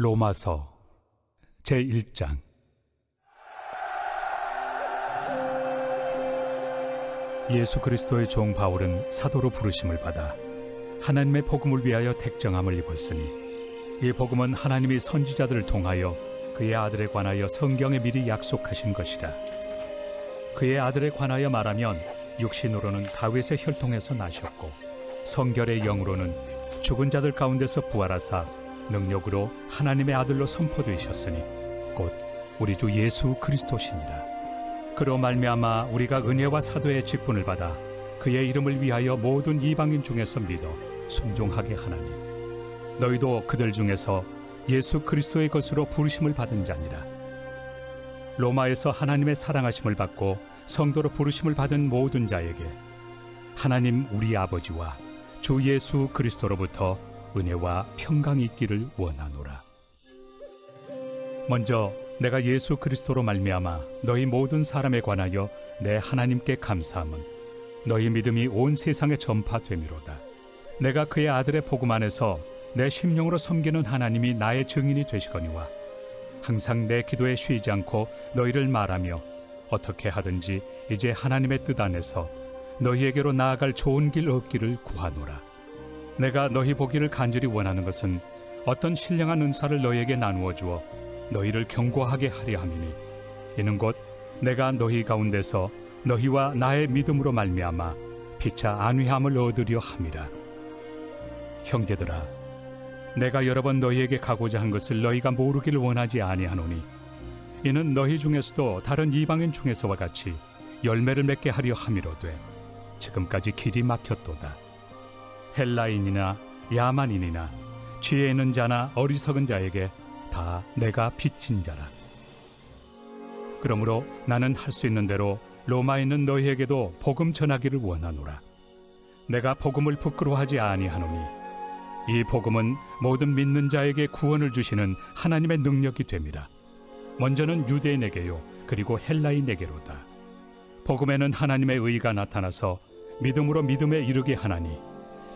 로마서 제1장. 예수 그리스도의 종 바울은 사도로 부르심을 받아 하나님의 복음을 위하여 택정함을 입었으니, 이 복음은 하나님이 선지자들을 통하여 그의 아들에 관하여 성경에 미리 약속하신 것이라. 그의 아들에 관하여 말하면 육신으로는 다윗의 혈통에서 나셨고, 성결의 영으로는 죽은 자들 가운데서 부활하사 능력으로 하나님의 아들로 선포되셨으니 곧 우리 주 예수 그리스도시니라. 그로 말미암아 우리가 은혜와 사도의 직분을 받아 그의 이름을 위하여 모든 이방인 중에서 믿어 순종하게 하나니, 너희도 그들 중에서 예수 그리스도의 것으로 부르심을 받은 자니라. 로마에서 하나님의 사랑하심을 받고 성도로 부르심을 받은 모든 자에게 하나님 우리 아버지와 주 예수 그리스도로부터 은혜와 평강이 있기를 원하노라. 먼저 내가 예수 그리스도로 말미암아 너희 모든 사람에 관하여 내 하나님께 감사함은 너희 믿음이 온 세상에 전파됨이로다. 내가 그의 아들의 복음 안에서 내 심령으로 섬기는 하나님이 나의 증인이 되시거니와, 항상 내 기도에 쉬지 않고 너희를 말하며 어떻게 하든지 이제 하나님의 뜻 안에서 너희에게로 나아갈 좋은 길 얻기를 구하노라. 내가 너희 보기를 간절히 원하는 것은 어떤 신령한 은사를 너희에게 나누어 주어 너희를 경고하게 하려 함이니, 이는 곧 내가 너희 가운데서 너희와 나의 믿음으로 말미암아 피차 안위함을 얻으려 함이라. 형제들아, 내가 여러 번 너희에게 가고자 한 것을 너희가 모르기를 원하지 아니하노니, 이는 너희 중에서도 다른 이방인 중에서와 같이 열매를 맺게 하려 함이로되 지금까지 길이 막혔도다. 헬라인이나 야만인이나 지혜 있는 자나 어리석은 자에게 다 내가 빚진 자라. 그러므로 나는 할 수 있는 대로 로마에 있는 너희에게도 복음 전하기를 원하노라. 내가 복음을 부끄러워하지 아니하노니, 이 복음은 모든 믿는 자에게 구원을 주시는 하나님의 능력이 됨이라. 먼저는 유대인에게요, 그리고 헬라인에게로다. 복음에는 하나님의 의가 나타나서 믿음으로 믿음에 이르게 하나니,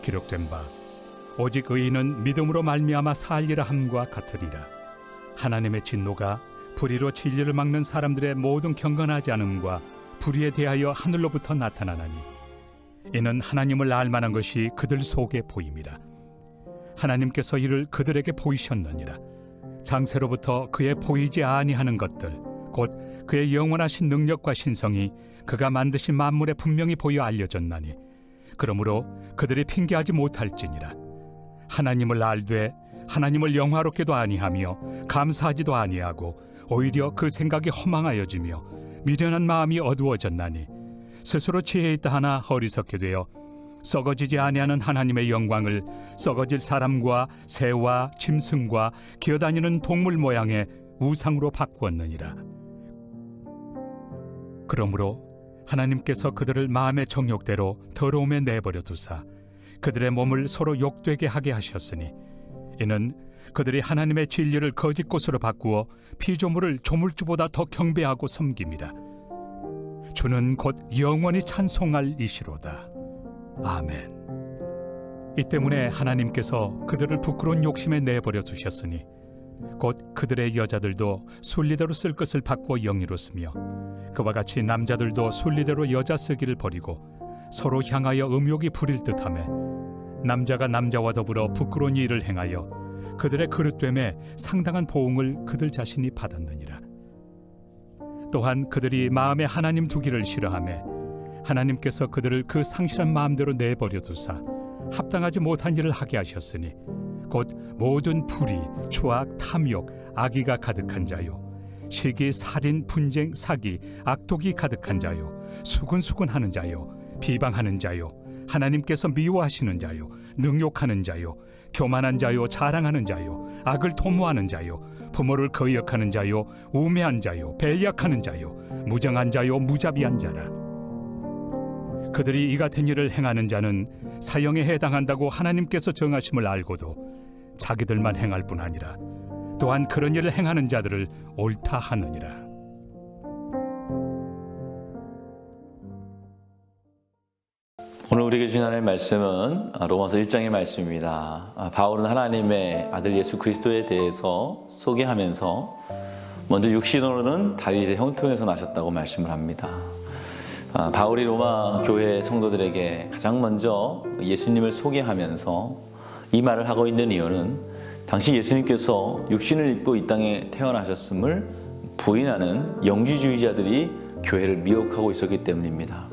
기록된 바 오직 의인은 믿음으로 말미암아 살리라 함과 같으리라. 하나님의 진노가 불의로 진리를 막는 사람들의 모든 경건하지 않음과 불의에 대하여 하늘로부터 나타나나니, 이는 하나님을 알 만한 것이 그들 속에 보임이라. 하나님께서 이를 그들에게 보이셨느니라. 장세로부터 그의 보이지 아니하는 것들, 곧 그의 영원하신 능력과 신성이 그가 만드신 만물에 분명히 보여 알려졌나니, 그러므로 그들이 핑계하지 못할지니라. 하나님을 알되 하나님을 영화롭게도 아니하며 감사하지도 아니하고 오히려 그 생각이 허망하여지며 미련한 마음이 어두워졌나니, 스스로 지혜 있다 하나 어리석게 되어 썩어지지 아니하는 하나님의 영광을 썩어질 사람과 새와 짐승과 기어다니는 동물 모양의 우상으로 바꾸었느니라. 그러므로 하나님께서 그들을 마음의 정욕대로 더러움에 내버려 두사 그들의 몸을 서로 욕되게 하게 하셨으니, 이는 그들이 하나님의 진리를 거짓 것으로 바꾸어 피조물을 조물주보다 더 경배하고 섬김이라. 주는 곧 영원히 찬송할 이시로다. 아멘. 이 때문에 하나님께서 그들을 부끄러운 욕심에 내버려 두셨으니, 곧 그들의 여자들도 순리대로 쓸 것을 바꾸어 영리로 쓰며, 그와 같이 남자들도 순리대로 여자 쓰기를 버리고 서로 향하여 음욕이 부릴 듯하며, 남자가 남자와 더불어 부끄러운 일을 행하여 그들의 그릇됨에 상당한 보응을 그들 자신이 받았느니라. 또한 그들이 마음에 하나님 두기를 싫어하며 하나님께서 그들을 그 상실한 마음대로 내버려 두사 합당하지 못한 일을 하게 하셨으니, 곧 모든 불의, 추악, 탐욕, 악의가 가득한 자요, 시기, 살인, 분쟁, 사기, 악독이 가득한 자요, 수근수근하는 자요, 비방하는 자요, 하나님께서 미워하시는 자요, 능욕하는 자요, 교만한 자요, 자랑하는 자요, 악을 도모하는 자요, 부모를 거역하는 자요, 우매한 자요, 배약하는 자요, 무정한 자요, 무자비한 자라. 그들이 이 같은 일을 행하는 자는 사형에 해당한다고 하나님께서 정하심을 알고도 자기들만 행할 뿐 아니라 또한 그런 일을 행하는 자들을 옳다 하느니라. 오늘 우리에게 주신 하나님의 말씀은 로마서 1장의 말씀입니다. 바울은 하나님의 아들 예수 그리스도에 대해서 소개하면서 먼저 육신으로는 다윗의 형을 통해서 나셨다고 말씀을 합니다. 바울이 로마 교회 성도들에게 가장 먼저 예수님을 소개하면서 이 말을 하고 있는 이유는 당시 예수님께서 육신을 입고 이 땅에 태어나셨음을 부인하는 영지주의자들이 교회를 미혹하고 있었기 때문입니다.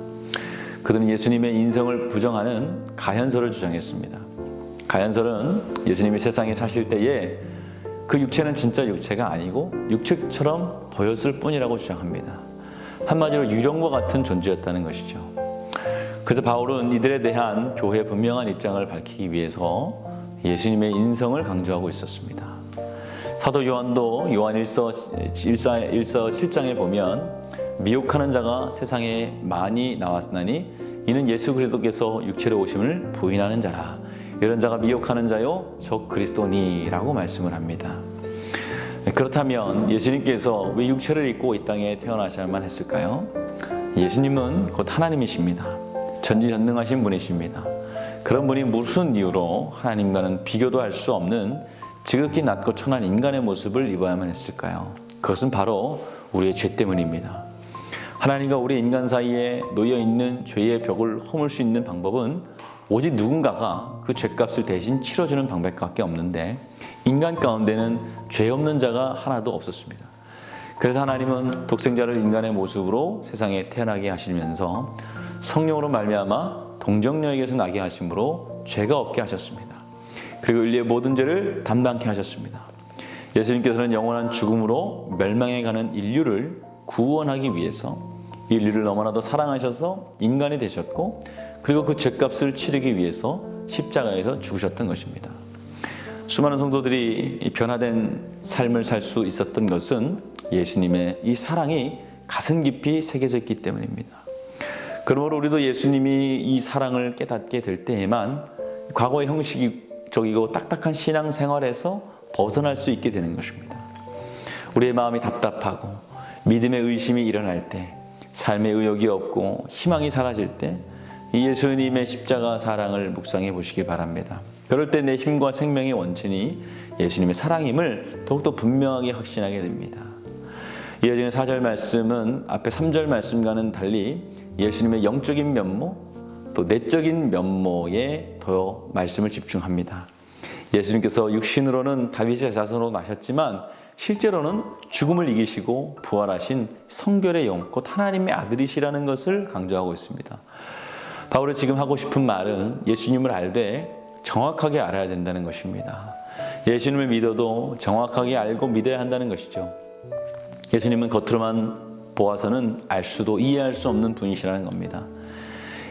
그들은 예수님의 인성을 부정하는 가현설을 주장했습니다. 가현설은 예수님이 세상에 사실 때에 그 육체는 진짜 육체가 아니고 육체처럼 보였을 뿐이라고 주장합니다. 한마디로 유령과 같은 존재였다는 것이죠. 그래서 바울은 이들에 대한 교회의 분명한 입장을 밝히기 위해서 예수님의 인성을 강조하고 있었습니다. 사도 요한도 요한 7장에 보면 미혹하는 자가 세상에 많이 나왔으나니 이는 예수 그리스도께서 육체로 오심을 부인하는 자라. 이런 자가 미혹하는 자요 저 그리스도니라고 말씀을 합니다. 그렇다면 예수님께서 왜 육체를 입고 이 땅에 태어나셔야만 했을까요? 예수님은 곧 하나님이십니다. 전지전능하신 분이십니다. 그런 분이 무슨 이유로 하나님과는 비교도 할 수 없는 지극히 낮고 천한 인간의 모습을 입어야만 했을까요? 그것은 바로 우리의 죄 때문입니다. 하나님과 우리 인간 사이에 놓여있는 죄의 벽을 허물 수 있는 방법은 오직 누군가가 그 죄값을 대신 치러주는 방법밖에 없는데 인간 가운데는 죄 없는 자가 하나도 없었습니다. 그래서 하나님은 독생자를 인간의 모습으로 세상에 태어나게 하시면서 성령으로 말미암아 동정녀에게서 나게 하심으로 죄가 없게 하셨습니다. 그리고 인류의 모든 죄를 담당케 하셨습니다. 예수님께서는 영원한 죽음으로 멸망해 가는 인류를 구원하기 위해서 인류를 너무나도 사랑하셔서 인간이 되셨고 그리고 그 죄값을 치르기 위해서 십자가에서 죽으셨던 것입니다. 수많은 성도들이 변화된 삶을 살 수 있었던 것은 예수님의 이 사랑이 가슴 깊이 새겨져 있기 때문입니다. 그러므로 우리도 예수님이 이 사랑을 깨닫게 될 때에만 과거의 형식적이고 딱딱한 신앙생활에서 벗어날 수 있게 되는 것입니다. 우리의 마음이 답답하고 믿음의 의심이 일어날 때, 삶의 의욕이 없고 희망이 사라질 때 이 예수님의 십자가 사랑을 묵상해 보시기 바랍니다. 그럴 때 내 힘과 생명의 원천이 예수님의 사랑임을 더욱더 분명하게 확신하게 됩니다. 이어지는 4절 말씀은 앞에 3절 말씀과는 달리 예수님의 영적인 면모, 또 내적인 면모에 더 말씀을 집중합니다. 예수님께서 육신으로는 다윗의 자손으로 나셨지만 실제로는 죽음을 이기시고 부활하신 성결의 영, 곧 하나님의 아들이시라는 것을 강조하고 있습니다. 바울이 지금 하고 싶은 말은 예수님을 알되 정확하게 알아야 된다는 것입니다. 예수님을 믿어도 정확하게 알고 믿어야 한다는 것이죠. 예수님은 겉으로만 보아서는 알 수도 이해할 수 없는 분이시라는 겁니다.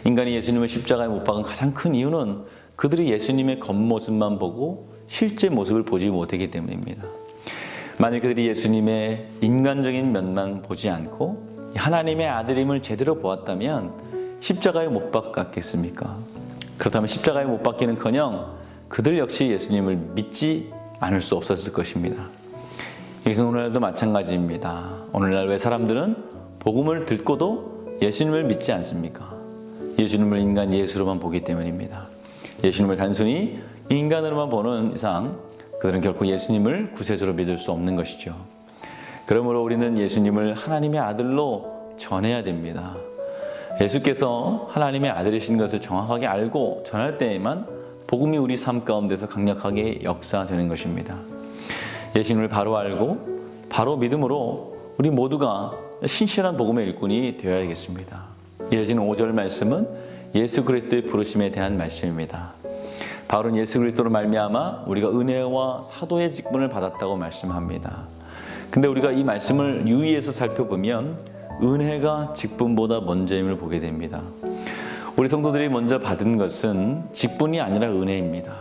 인간이 예수님을 십자가에 못 박은 가장 큰 이유는 그들이 예수님의 겉모습만 보고 실제 모습을 보지 못하기 때문입니다. 만일 그들이 예수님의 인간적인 면만 보지 않고 하나님의 아들임을 제대로 보았다면 십자가에 못 박았겠습니까? 그렇다면 십자가에 못 박기는커녕 그들 역시 예수님을 믿지 않을 수 없었을 것입니다. 이것은 오늘날도 마찬가지입니다. 오늘날 왜 사람들은 복음을 듣고도 예수님을 믿지 않습니까? 예수님을 인간 예수로만 보기 때문입니다. 예수님을 단순히 인간으로만 보는 이상 그들은 결코 예수님을 구세주로 믿을 수 없는 것이죠. 그러므로 우리는 예수님을 하나님의 아들로 전해야 됩니다. 예수께서 하나님의 아들이신 것을 정확하게 알고 전할 때에만 복음이 우리 삶 가운데서 강력하게 역사되는 것입니다. 예수님을 바로 알고 바로 믿음으로 우리 모두가 신실한 복음의 일꾼이 되어야겠습니다. 이어지는 5절 말씀은 예수 그리스도의 부르심에 대한 말씀입니다. 바울은 예수 그리스도로 말미암아 우리가 은혜와 사도의 직분을 받았다고 말씀합니다. 근데 우리가 이 말씀을 유의해서 살펴보면 은혜가 직분보다 먼저임을 보게 됩니다. 우리 성도들이 먼저 받은 것은 직분이 아니라 은혜입니다.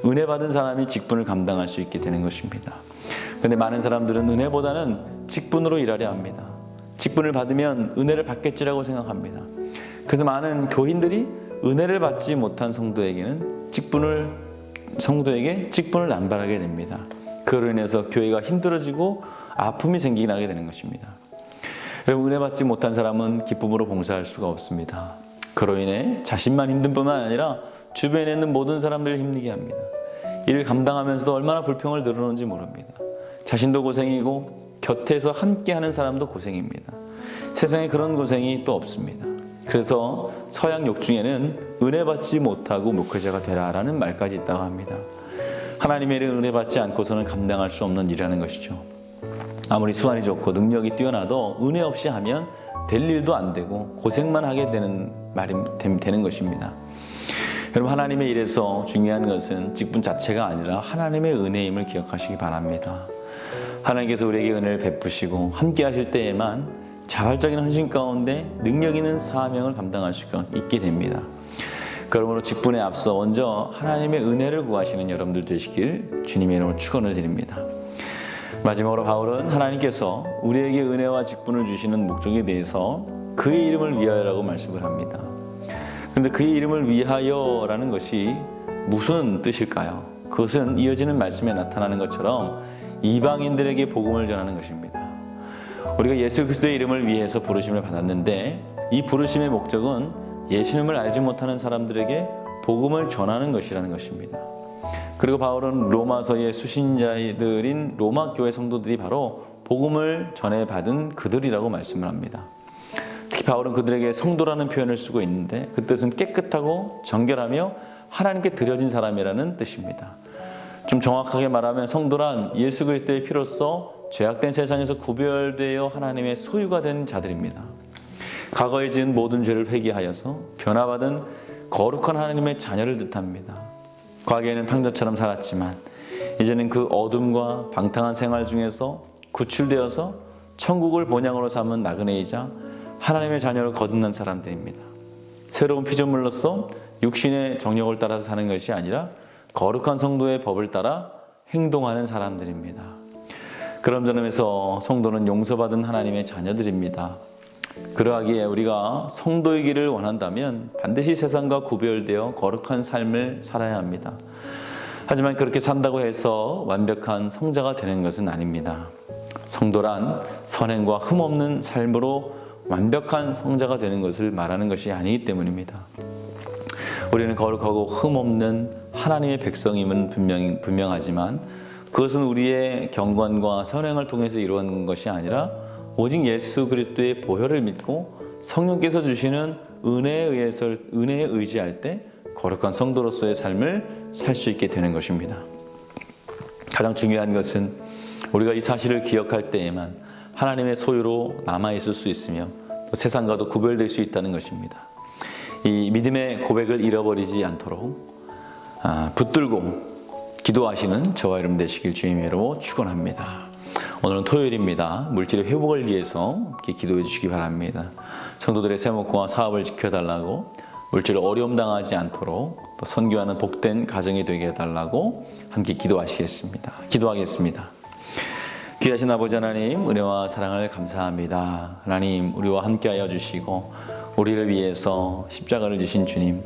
은혜 받은 사람이 직분을 감당할 수 있게 되는 것입니다. 그런데 많은 사람들은 은혜보다는 직분으로 일하려 합니다. 직분을 받으면 은혜를 받겠지라고 생각합니다. 그래서 많은 교인들이 은혜를 받지 못한 성도에게 직분을 남발하게 됩니다. 그로 인해서 교회가 힘들어지고 아픔이 생기게 되는 것입니다. 여러분, 은혜 받지 못한 사람은 기쁨으로 봉사할 수가 없습니다. 그로 인해 자신만 힘든 뿐만 아니라 주변에 있는 모든 사람들을 힘들게 합니다. 이를 감당하면서도 얼마나 불평을 늘어놓는지 모릅니다. 자신도 고생이고 곁에서 함께하는 사람도 고생입니다. 세상에 그런 고생이 또 없습니다. 그래서 서양 욕 중에는 은혜 받지 못하고 목회자가 되라라는 말까지 있다고 합니다. 하나님의 은혜 받지 않고서는 감당할 수 없는 일이라는 것이죠. 아무리 수완이 좋고 능력이 뛰어나도 은혜 없이 하면 될 일도 안 되고 고생만 하게 되는 말이 되는 것입니다. 여러분, 하나님의 일에서 중요한 것은 직분 자체가 아니라 하나님의 은혜임을 기억하시기 바랍니다. 하나님께서 우리에게 은혜를 베푸시고 함께 하실 때에만 자발적인 헌신 가운데 능력 있는 사명을 감당할 수가 있게 됩니다. 그러므로 직분에 앞서 먼저 하나님의 은혜를 구하시는 여러분들 되시길 주님의 이름으로 축원을 드립니다. 마지막으로 바울은 하나님께서 우리에게 은혜와 직분을 주시는 목적에 대해서 그의 이름을 위하여라고 말씀을 합니다. 그런데 그의 이름을 위하여라는 것이 무슨 뜻일까요? 그것은 이어지는 말씀에 나타나는 것처럼 이방인들에게 복음을 전하는 것입니다. 우리가 예수 그리스도의 이름을 위해서 부르심을 받았는데 이 부르심의 목적은 예수님을 알지 못하는 사람들에게 복음을 전하는 것이라는 것입니다. 그리고 바울은 로마서의 수신자들인 로마 교회 성도들이 바로 복음을 전해받은 그들이라고 말씀을 합니다. 특히 바울은 그들에게 성도라는 표현을 쓰고 있는데 그 뜻은 깨끗하고 정결하며 하나님께 드려진 사람이라는 뜻입니다. 좀 정확하게 말하면 성도란 예수 그리스도의 피로써 죄악된 세상에서 구별되어 하나님의 소유가 된 자들입니다. 과거에 지은 모든 죄를 회개하여서 변화받은 거룩한 하나님의 자녀를 뜻합니다. 과거에는 탕자처럼 살았지만 이제는 그 어둠과 방탕한 생활 중에서 구출되어서 천국을 본향으로 삼은 나그네이자 하나님의 자녀를 거듭난 사람들입니다. 새로운 피조물로서 육신의 정욕을 따라서 사는 것이 아니라 거룩한 성도의 법을 따라 행동하는 사람들입니다. 그런 점에서 성도는 용서받은 하나님의 자녀들입니다. 그러하기에 우리가 성도이기를 원한다면 반드시 세상과 구별되어 거룩한 삶을 살아야 합니다. 하지만 그렇게 산다고 해서 완벽한 성자가 되는 것은 아닙니다. 성도란 선행과 흠없는 삶으로 완벽한 성자가 되는 것을 말하는 것이 아니기 때문입니다. 우리는 거룩하고 흠없는 하나님의 백성임은 분명하지만 그것은 우리의 경건과 선행을 통해서 이루어진 것이 아니라 오직 예수 그리스도의 보혈을 믿고 성령께서 주시는 은혜에 의지할 때 거룩한 성도로서의 삶을 살 수 있게 되는 것입니다. 가장 중요한 것은 우리가 이 사실을 기억할 때에만 하나님의 소유로 남아있을 수 있으며 또 세상과도 구별될 수 있다는 것입니다. 이 믿음의 고백을 잃어버리지 않도록 붙들고 기도하시는 저와 여러분 되시길 주님의 이름으로 축원합니다. 오늘은 토요일입니다. 물질의 회복을 위해서 기도해 주시기 바랍니다. 성도들의 세목과 사업을 지켜달라고, 물질을 어려움 당하지 않도록, 또 선교하는 복된 가정이 되게 해달라고 함께 기도하겠습니다. 귀하신 아버지 하나님, 은혜와 사랑을 감사합니다. 하나님, 우리와 함께하여 주시고 우리를 위해서 십자가를 지신 주님,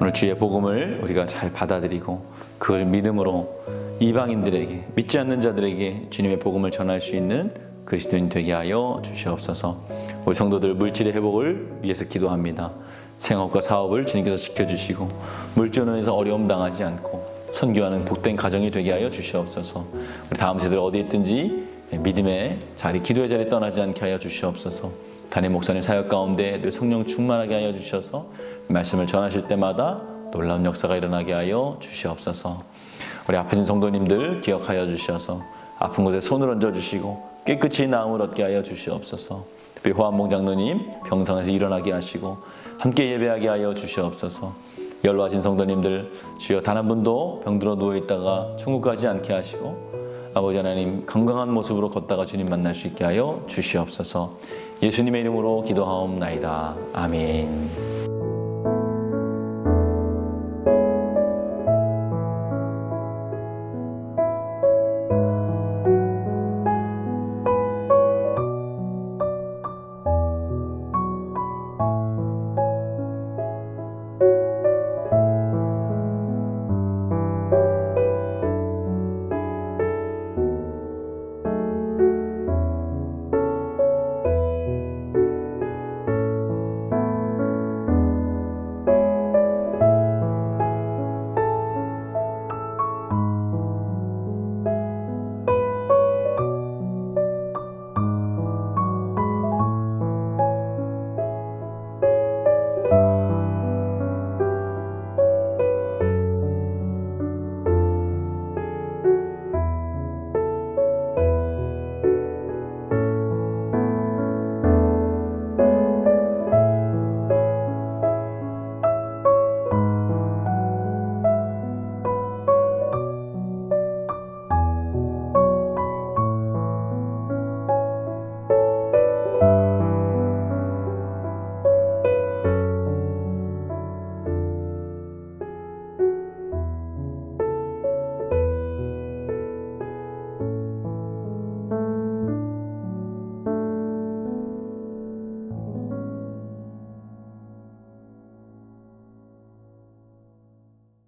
오늘 주의 복음을 우리가 잘 받아들이고 그걸 믿음으로 이방인들에게, 믿지 않는 자들에게 주님의 복음을 전할 수 있는 그리스도인 되게 하여 주시옵소서. 우리 성도들 물질의 회복을 위해서 기도합니다. 생업과 사업을 주님께서 지켜주시고 물질론에서 어려움 당하지 않고 선교하는 복된 가정이 되게 하여 주시옵소서. 우리 다음 세대들 어디 있든지 믿음의 자리, 기도의 자리 떠나지 않게 하여 주시옵소서. 담임 목사님 사역 가운데 늘 성령 충만하게 하여 주셔서 말씀을 전하실 때마다 놀라운 역사가 일어나게 하여 주시옵소서. 우리 아프신 성도님들 기억하여 주셔서 아픈 곳에 손을 얹어 주시고 깨끗이 나음을 얻게 하여 주시옵소서. 특별히 호한봉 장로님 병상에서 일어나게 하시고 함께 예배하게 하여 주시옵소서. 연로하신 성도님들 주여 단 한 분도 병들어 누워있다가 천국 가지 않게 하시고 아버지 하나님 건강한 모습으로 걷다가 주님 만날 수 있게 하여 주시옵소서. 예수님의 이름으로 기도하옵나이다. 아멘.